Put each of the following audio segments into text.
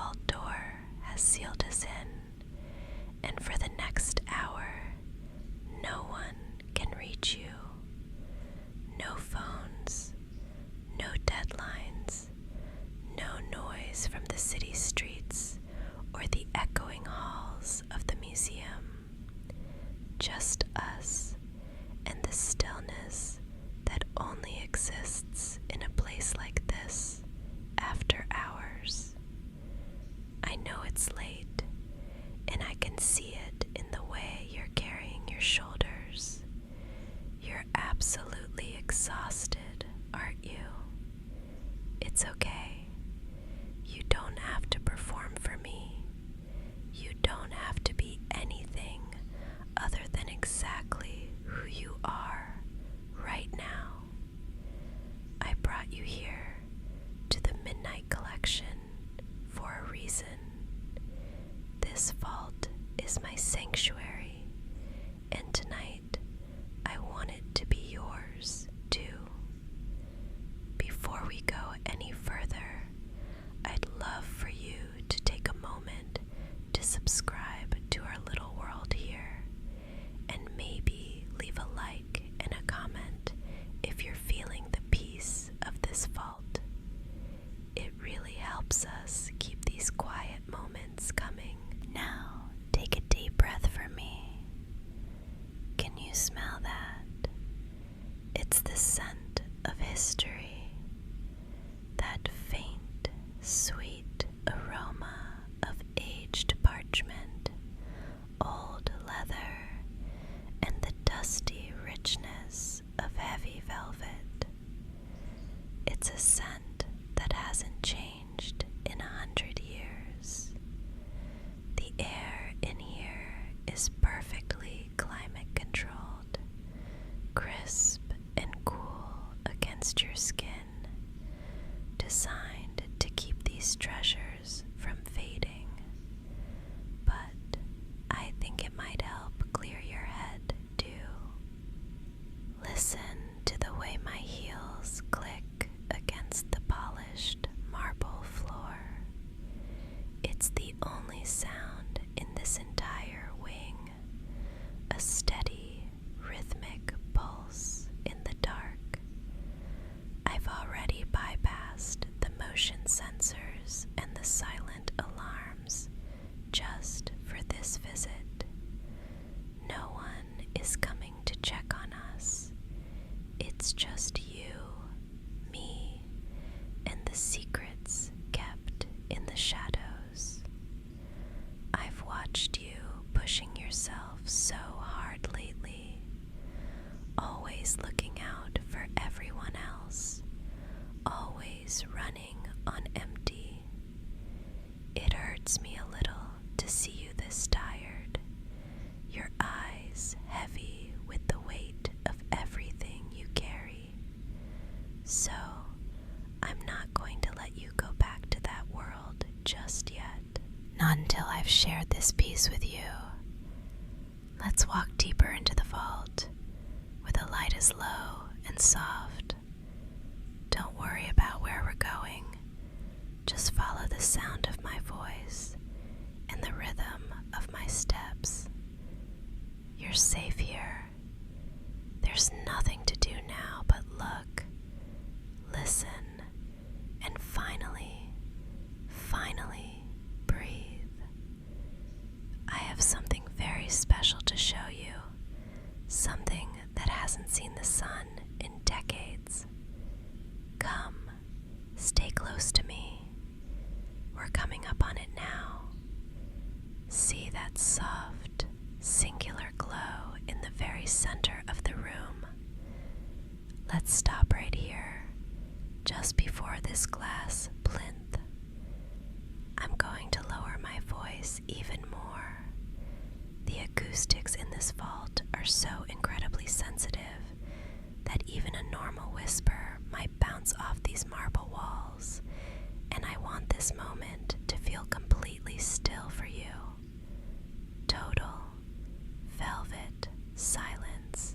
vault door has sealed us in, and for the next hour, no one can reach you. No phones, no deadlines, no noise from the city streets or the echoing halls of the museum. Just us and the stillness that only exists in a place like this after hours. I know it's late, and I can see it in the way you're carrying your shoulders. You're absolutely exhausted, aren't you? It's okay. You don't have to perform for me. You don't have to be anything other than exactly who you are right now. I brought you here to the Midnight Collection for a reason. This vault is my sanctuary, and tonight I want it to be yours too. Before we go any further, I'd love for you to take a moment to subscribe to our little world here, and maybe leave a like and a comment if you're feeling the peace of this vault. It really helps us keep these quiet moments coming. Now, take a deep breath for me. Can you smell that? It's the scent of history. That faint, sweet aroma of aged parchment, old leather, and the dusty richness of heavy velvet. It's a scent that hasn't changed in 100 years. The air in here is perfectly climate controlled, crisp and cool against your skin, designed to keep these treasures from fading. But I think it might help clear your head too. Listen to the way my heels click against the polished marble floor. It's the only sound in this entire wing, a steady, rhythmic pulse in the dark. I've already bypassed the motion sensors and the silent alarms just for this visit. No one is coming to check on us. It's just you, me, and the secrets kept in the shadows. I've watched you pushing yourself so hard lately, always looking out for everyone else, always running on empty. It hurts me a little to see you this tired, your eyes heavy with the weight of everything you carry. So, I'm not going to let you go back to that world just yet. Not until I've shared this piece with you. Let's walk deeper into the vault, where the light is low and soft. Don't worry about where we're going. Just follow the sound of my voice and the rhythm of my steps. You're safe here. There's nothing to do now but look, listen, and finally breathe. I have something very special to show you, something that hasn't seen the sun in decades. Come, stay close to me. We're coming up on it now. See that soft, singular glow in the very center of the room. Let's stop right here, just before this glass plinth. I'm going to lower my voice even more. The acoustics in this vault are so incredibly sensitive that even a normal whisper might bounce off these marble walls, and I want this moment to feel completely still for you. Total, velvet silence.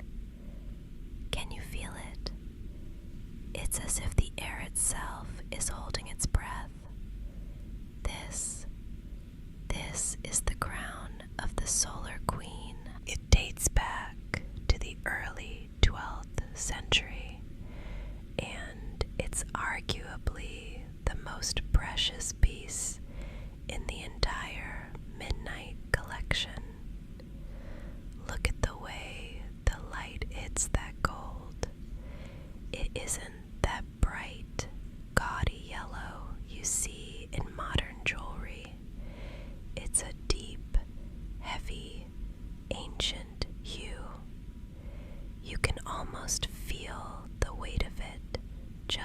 Can you feel it? It's as if the air itself is holding its breath. This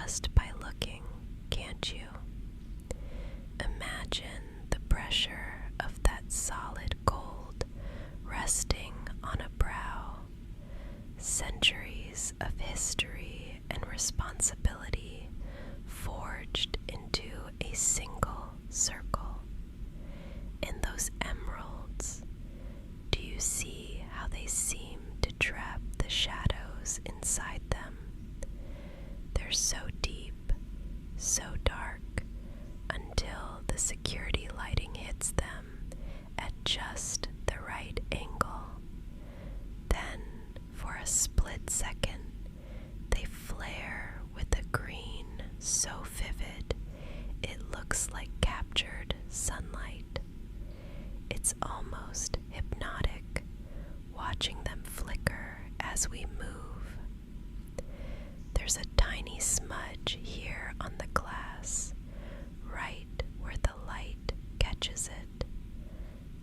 just by looking, can't you? Imagine the pressure of that solid gold resting on a brow. Centuries of history and responsibility forged into a single circle. And those emeralds, do you see how they seem to trap the shadows inside them? They're so deep, so dark, until the security lighting hits them at just the right angle. Then, for a split second, they flare with a green so vivid it looks like captured sunlight. It's almost hypnotic, watching them flicker as we move. There's a tiny smudge here on the glass, right where the light catches it.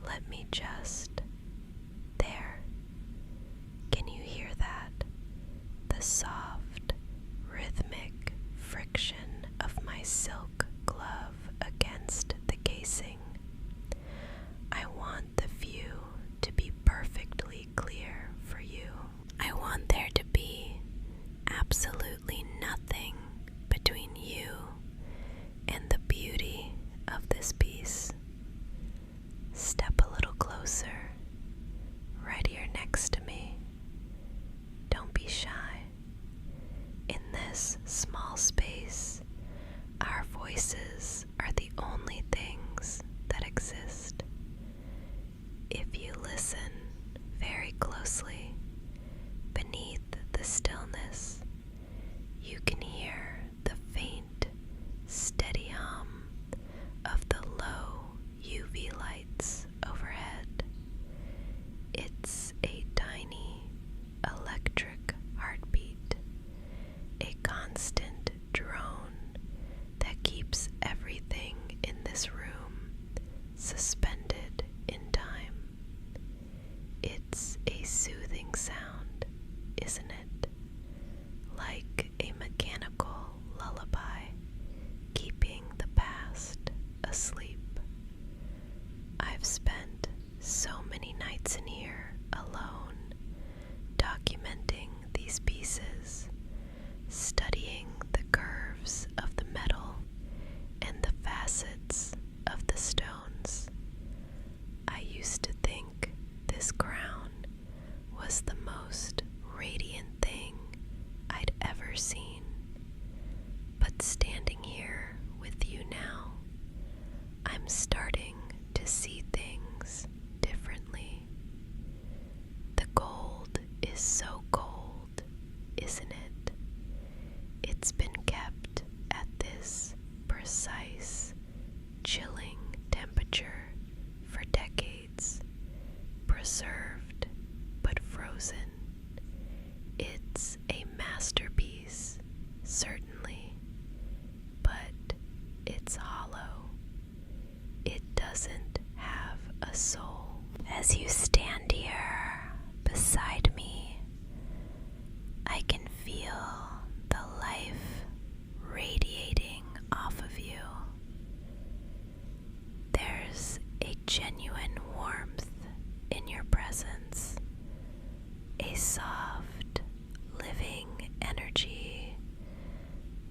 Let me just... There. Can you hear that? The soft, rhythmic friction of my silk glove against the casing. I want the view to be perfectly clear for you. I want there to be absolutely nothing between you and the beauty of this piece. Step a little closer, right here next to me. Don't be shy. In this small space, our voices are the only things that exist. If you listen very closely, beneath the stillness, you can hear the faint, steady hum of the low UV lights overhead. It's a tiny electric heartbeat, a constant drone that keeps everything in this room suspended in time. It's a soothing sound, isn't it? Like a mechanical lullaby, keeping the past asleep. I've spent so many nights in here alone, documenting these pieces, studying the curves of the metal and the facets of the stones. I used to think this crown was the most radiant thing I'd ever seen. But standing here with you now, I'm starting to see things differently. The gold is so cold, isn't it? It's been kept at this precise, chilling temperature for decades, preserved but frozen. It's a masterpiece, certainly, but it's hollow. It doesn't have a soul. As you stand here beside me, I can feel the life radiating off of you. There's a genuine warmth in your presence, a soft, living energy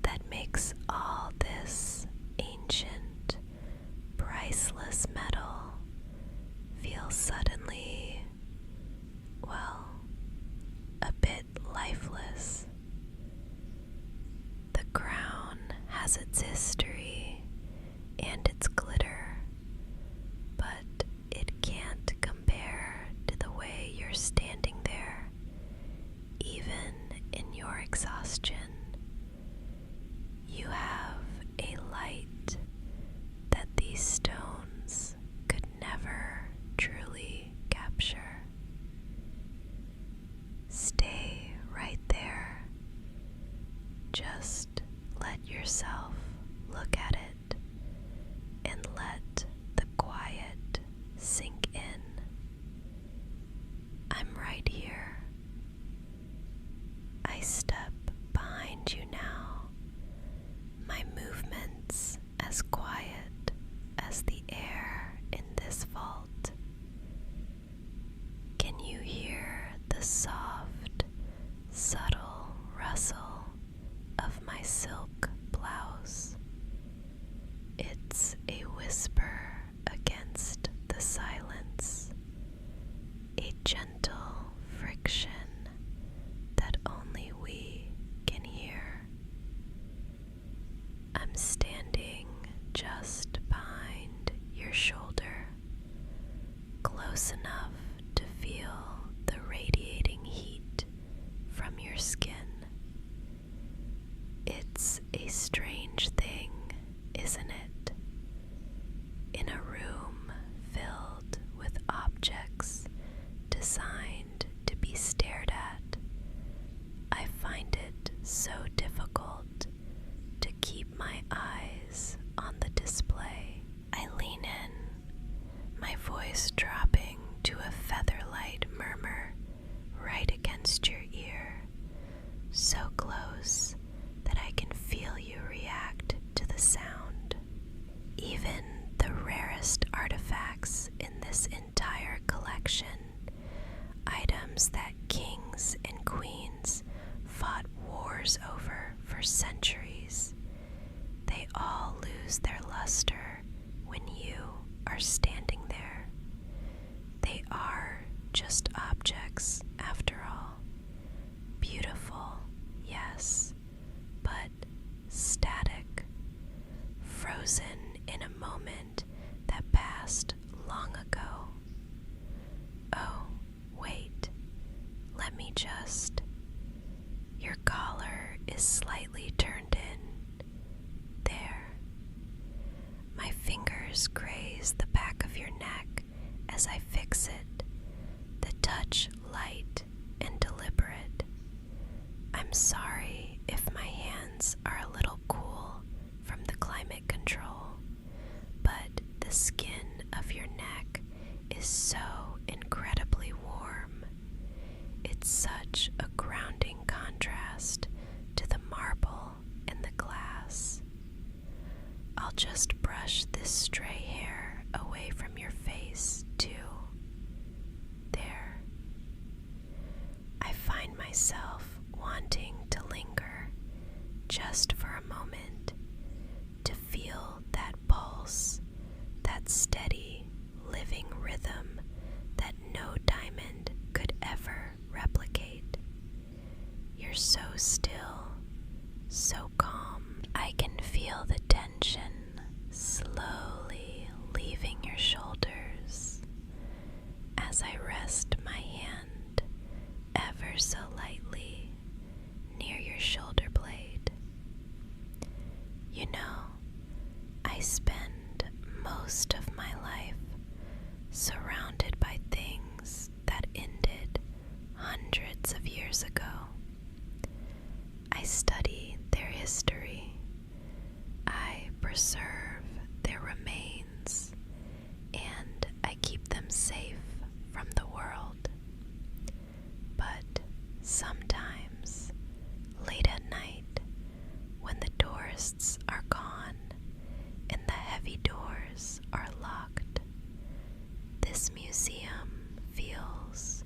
that makes all this ancient, priceless metal feel suddenly, well, a bit lifeless. The crown has its history and its glitter, but it can't compare to the way you're standing there, even in your exhaustion. You have a light that these stones could never truly capture. Stay right there. Just let yourself look at it and let the quiet sink in. I'm right here. I step behind you now, silk blouse. It's a whisper against the silence, a gentle friction that only we can hear. I'm standing just behind your shoulder, close enough to feel the radiating heat from your skin. It's a strange thing, isn't it? In a room filled with objects designed to be stared at, I find it so difficult to keep my eyes on the display. I lean in, my voice dropping to a feather-light murmur right against your ear, so close that I can feel you react to the sound. Even the rarest artifacts in this entire collection, items that kings and queens fought wars over for centuries, they all lose their luster when you are standing there. They are just objects, after all. Beautiful, yes, but static, frozen in a moment that passed long ago. Oh, wait, let me just. Your collar is slightly turned in. There. My fingers graze the back of your neck as I fix it, the touch light and deliberate. I'm sorry if my hands are a little cool from the climate control, but the skin of your neck is so incredibly warm. It's such a grounding contrast to the marble and the glass. I'll just brush this stray hair away from your face, too. There. I find myself wanting to linger just for a moment, to feel that pulse, that steady, living rhythm that no diamond could ever replicate. You're so still, so calm. I can feel the tension slowly leaving your shoulders as I rest my hand ever so lightly near your shoulder blade. You know, I spend most of my life surrounded by things that ended hundreds of years ago. I study their history. I preserve their remains, and I keep them safe from the world. But sometimes, late at night, when the tourists are gone and the heavy doors are locked, this museum feels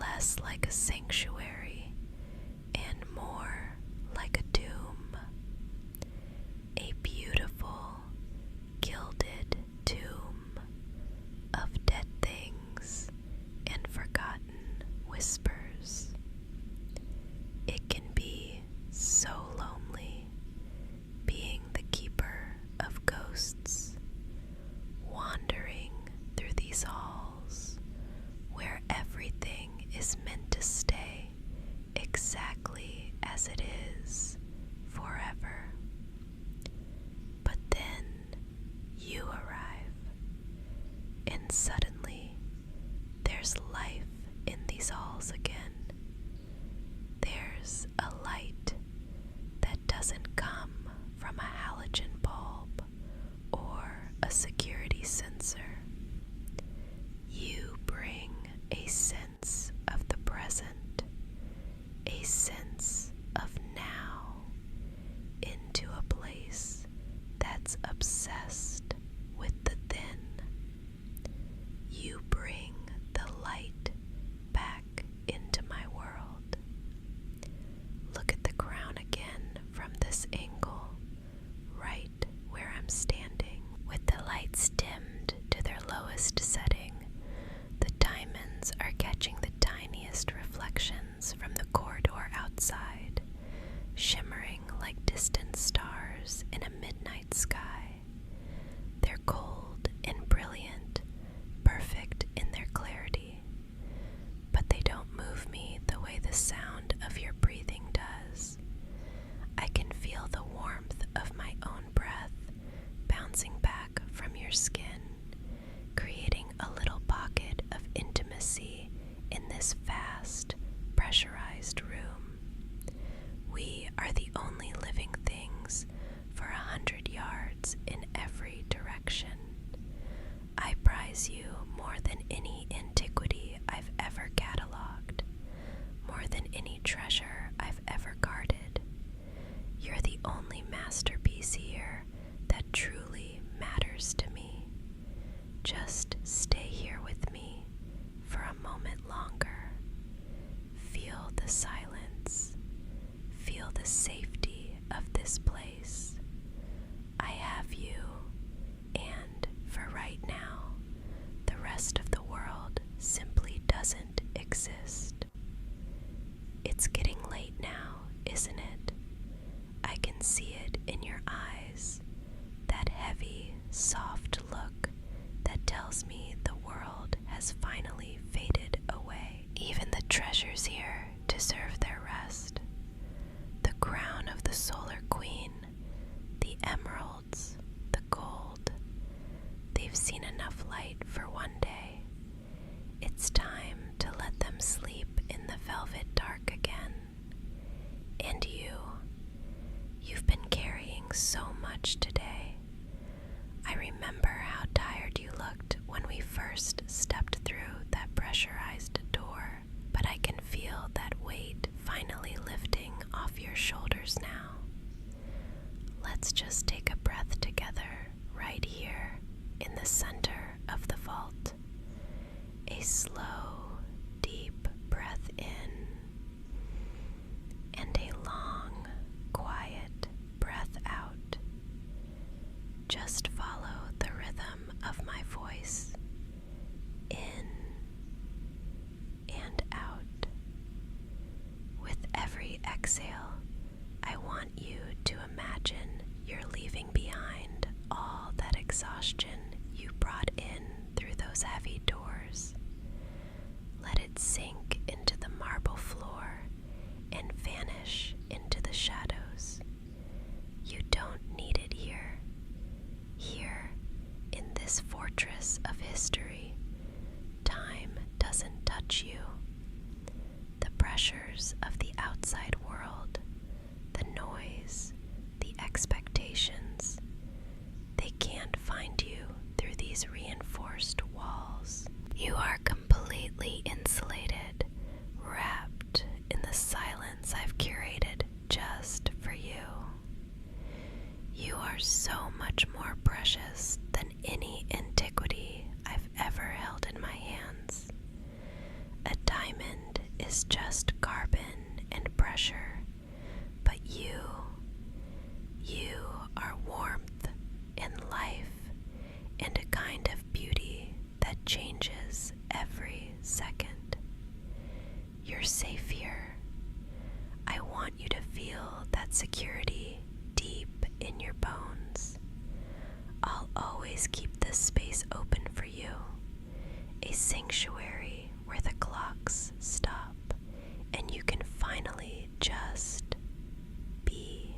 less like a sanctuary and more like a tomb. A beautiful, gilded tomb of dead things and forgotten whispers. It can be so lonely being the keeper of ghosts, wandering through these halls where everything is meant to stay exactly as it is forever. But then you arrive, and suddenly there's life in these halls again. There's a light that doesn't come from a halogen bulb or a security sensor. You bring a sense of the present, a sense of now, into a place that's obsessed with the thin. You bring the light back into my world. Look at the crown again from this angle. place. I have you, and for right now, the rest of the world simply doesn't exist. It's getting late now, isn't it? I can see it in your eyes, that heavy, soft look that tells me the world has finally faded away. Even the treasures here deserve their rest. The crown of the Solar Queen, the emeralds, the gold. They've seen enough light for one day. It's time to let them sleep in the velvet dark again. And you've been carrying so much today. I remember how tired you looked when we first stepped through that pressurized door, but I can feel that weight finally lifting off your shoulders now. Let's just take a breath together right here in the center of the vault. A slow, deep breath in and a long, quiet breath out. Just follow the rhythm of my voice, in and out. With every exhale, I want you to imagine you're leaving behind all that exhaustion you brought in through those heavy doors. Let it sink into the marble floor and vanish into the shadows. You don't need it here. Here, in this fortress of history, time doesn't touch you. The pressures of the outside world, the noise, the expectations, they can't find you through these reinforced walls. You are completely insulated, wrapped in the silence I've curated just for you. You are so much more precious than any antiquity I've ever held in my hands. A diamond is just carbon and pressure, but you are warmth and life and a kind of beauty that changes every second. You're safe here. I want you to feel that security deep in your bones. I'll always keep this space open for you, a sanctuary where the clocks stop and you can finally just be.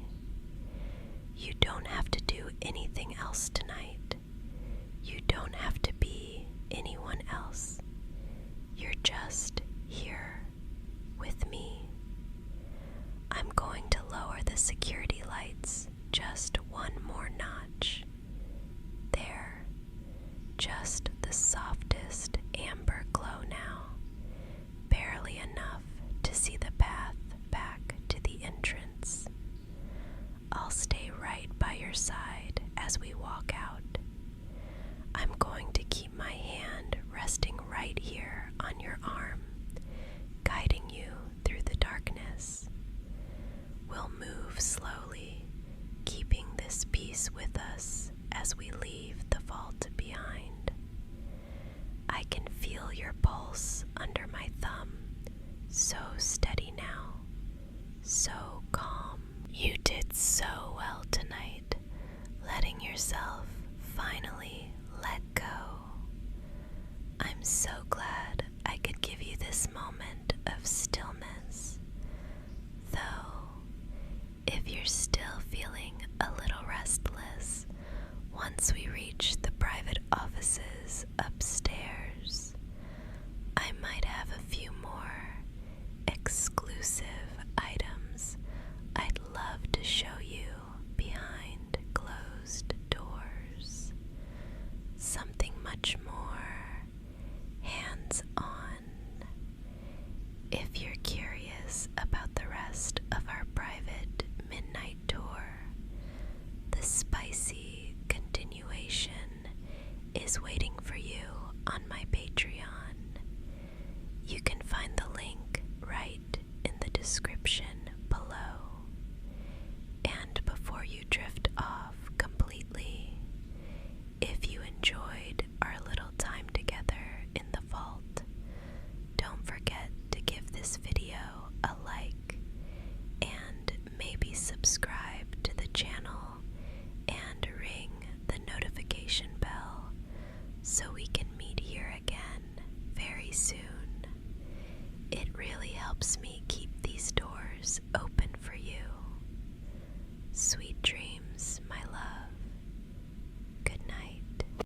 You don't have to do anything else tonight. You don't have to be anyone else. You're just here with me. I'm going to lower the security lights just one more notch. There, just the softest amber glow now, barely enough to see the path back to the entrance. I'll stay right by your side as we walk out. I'm going to keep my hand resting right here on your arm, guiding you through the darkness. We'll move slowly, keeping this peace with us as we